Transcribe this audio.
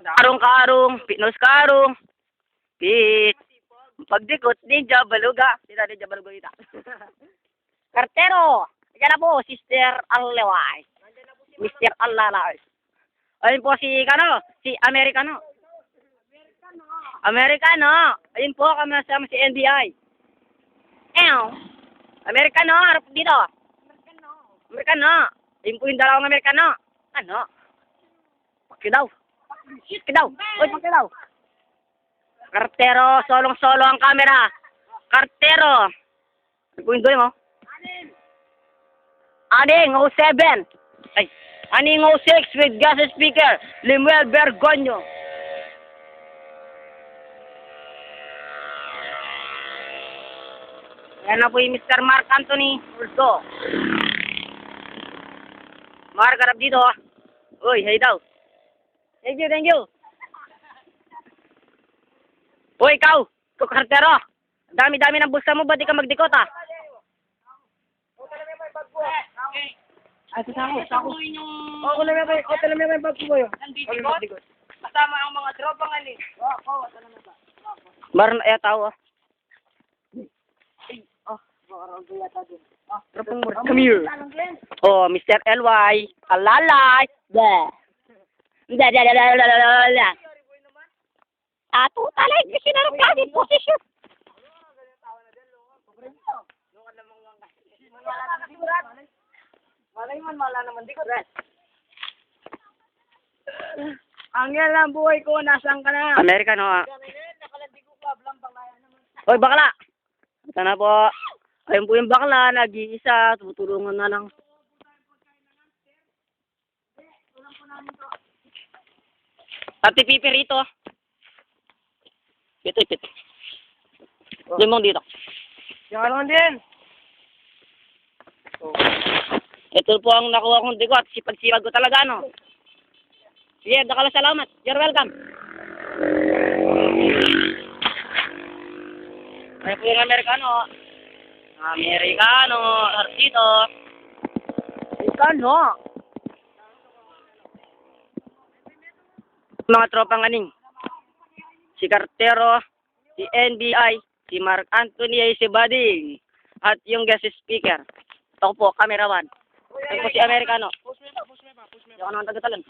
Karong-karong, pinos karong, pit. Pagdikot, ninja baluga. Sila ninja baluga ita. Kartero. Yan na po, Sister Alaway. Mr. Alalay. Ayun po si, si Amerikano. Amerikano. Ayun po, kami sama si NBI. Amerikano, harap dito. Amerikano. Ayun po yung dalawang Amerikano. Ano? Pakidaw. Pakidaw. Uy, pakidaw. Kartero, solong-solo ang camera. Kartero. Ano po yung doon mo? Aning 07. Ay, Aning 06 with gas speaker. Limuel Bergonyo. Yan na po yung Mr. Mark Anthony Urso. Mark, harap dito. Uy, hey daw. Thank you, thank you. Uy, ikaw. Kartero. Dami-dami ng bulsa mo. Ba't di ka magdikot, ah? Ay, sako. Ako lang yung bag ko yun. Nandito? Kasama ang mga tropang ali. Oo, salamat ba? Baron ay tao. Come here. Oh, Mr. LY. Alalay. Da. Ato talay kasi narap ka din posisyon. Malay man, mala naman di ko rin. Ang yan lang buhay ko, nasaan ka na? Amerikano ah. Hoy, bakla! Ito na po. Ayun po yung bakla, nag-iisa, tutulungan na lang. Pati pipi rito. Ipit. Limong dito. Yung ano din? Ito po ang nakuha kong digot. Sipag-sipag ko talaga, no? Sige, dakala salamat. You're welcome. Ay po yung Amerikano. Amerikano. Artito. Amerikano. Mga tropang aning. Si Kartero, si NBI, si Mark Anthony, si Bading, at yung guest speaker. Ito po, cameraman. Ito po si Amerikano. Push me ba? Hindi ako naman taga-talan.